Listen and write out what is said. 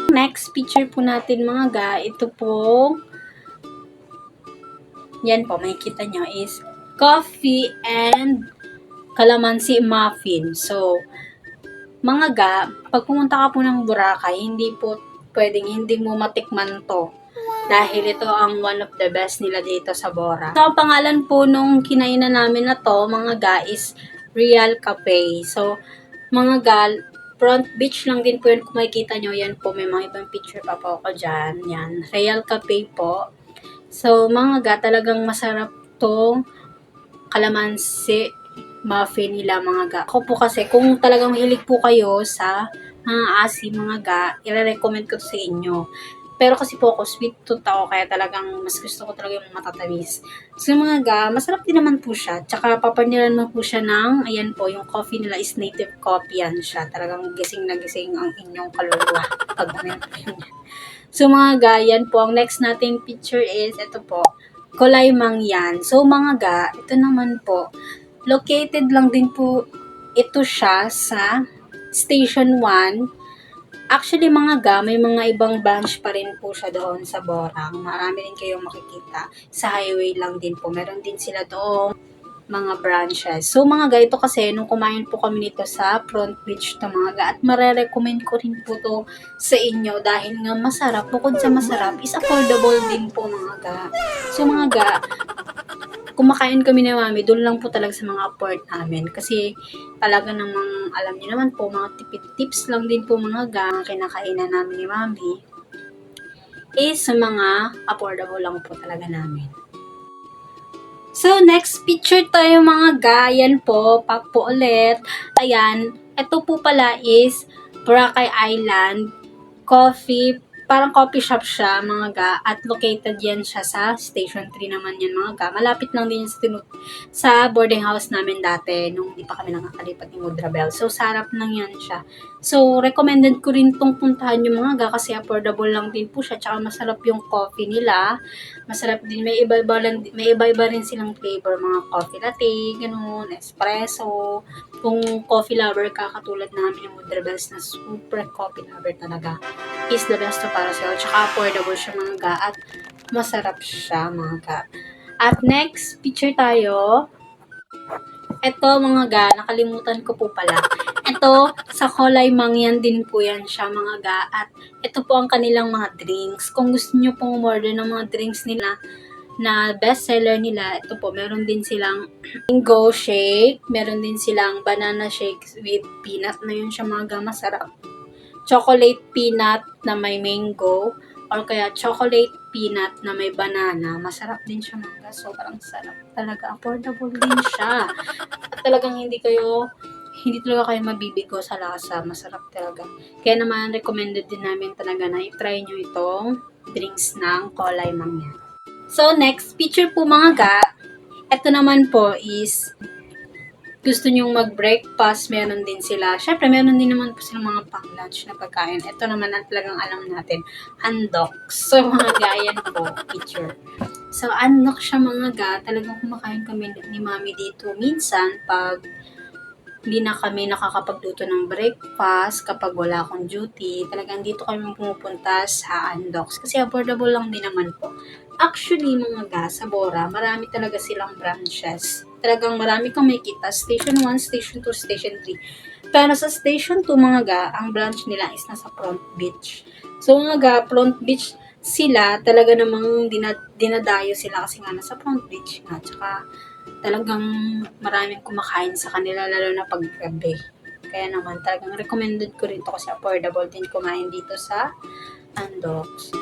Next picture po natin mga ga, ito po, yan po, makikita nyo is coffee and calamansi muffin. So, mga ga, pag pumunta ka po ng Boracay, hindi po pwedeng hindi mo matikman to. Dahil ito ang one of the best nila dito sa Bora. So, ang pangalan po nung kinainan namin na to, mga ga, is Real Cafe. So, mga ga, front beach lang din po yun. Kung makikita nyo, yan po, may mga ibang picture pa po ako dyan. Yan, Real Cafe po. So, mga ga, talagang masarap tong calamansi muffin nila mga ga. Ako po kasi, kung talagang mahilig po kayo sa mga asim mga ga, i-recommend ko to sa inyo. Pero kasi po ako, sweet tooth ako, kaya talagang mas gusto ko talaga yung matatamis. So mga ga, masarap din naman po siya. Tsaka paparnilan mo po siya ng, ayan po, yung coffee nila is native coffee yan siya. Talagang gising na gising ang inyong kaluluwa. Pag so mga ga, yan po, ang next nating picture is, ito po, Kulay Mangyan. So mga ga, ito naman po, located lang din po ito siya sa Station 1. Actually mga ga, may mga ibang branch pa rin po siya doon sa Borang. Marami rin kayong makikita. Sa highway lang din po. Meron din sila doon mga branches. So mga ga, ito kasi nung kumain po kami nito sa Front Beach to mga ga, at marerecommend ko rin po to sa inyo dahil nga masarap. Bukod sa masarap, is affordable din po mga ga. So mga ga, kumakain kami ni mami, doon lang po talaga sa mga afford namin. Kasi talaga namang, alam niyo naman po, mga tipid tips lang din po mga ga, kinakainan namin ni mami, is sa mga affordable lang po talaga namin. So, next picture tayo mga ga, yan po, pack po ulit. Ayan, ito po pala is Boracay Island Coffee, parang coffee shop siya mga ga, at located yan siya sa Station 3 naman yan mga ga. Malapit lang din sa boarding house namin dati nung di pa kami nakakalipat ni Mudrabel. So sarap lang yan siya. So recommended ko rin tong puntahan yung mga ga kasi affordable lang din po siya, tsaka masarap yung coffee nila. Masarap din, may iba-iba rin silang flavor, mga coffee latte, ganun, espresso. Kung coffee lover ka, katulad namin yung Mudrabels na super coffee lover talaga, is the best to para sa'yo. Tsaka affordable siya mga ga, at masarap siya mga ga. At next picture tayo. Ito mga ga, nakalimutan ko po pala. Ito, sa Kulay Mangyan din po yan siya mga ga. At ito po ang kanilang mga drinks. Kung gusto nyo pong umorder ng mga drinks nila na best seller nila, ito po, meron din silang mango shake, meron din silang banana shake with peanut na yun siya mga ga, masarap. Chocolate peanut na may mango, or kaya chocolate peanut na may banana. Masarap din siya mga ga. Sobrang sarap. Talaga, affordable din siya. At talagang hindi talaga kayo mabibigo sa lasa. Masarap talaga. Kaya naman, recommended din namin talaga na i-try nyo itong drinks ng Kulay Mangyan. So, next picture po mga ga. Ito naman po is gusto nyong mag-breakfast, meron din sila. Syempre, meron din naman po silang mga pang-lunch na pagkain. Ito naman ang talagang alam natin, andok. So, mga ga, yan po, picture. So, andok siya mga ga. Talagang kumakain kami ni mami dito. Minsan, pag hindi na kami nakakapagluto ng breakfast, kapag wala akong duty, talagang dito kami pumupunta sa Andox. Kasi affordable lang din naman po. Actually, mga ga, sa Bora, marami talaga silang branches. Talagang marami kang makikita. Station 1, Station 2, Station 3. Pero sa Station 2, mga ga, ang branch nila is nasa Front Beach. So, mga ga, Front Beach sila, talaga namang dinadayo sila kasi nga nasa Front Beach nga. Tsaka, talagang maraming kumakain sa kanila, lalo na pag gabi. Kaya naman, talagang recommended ko rin to kasi affordable din kumain dito sa Andox.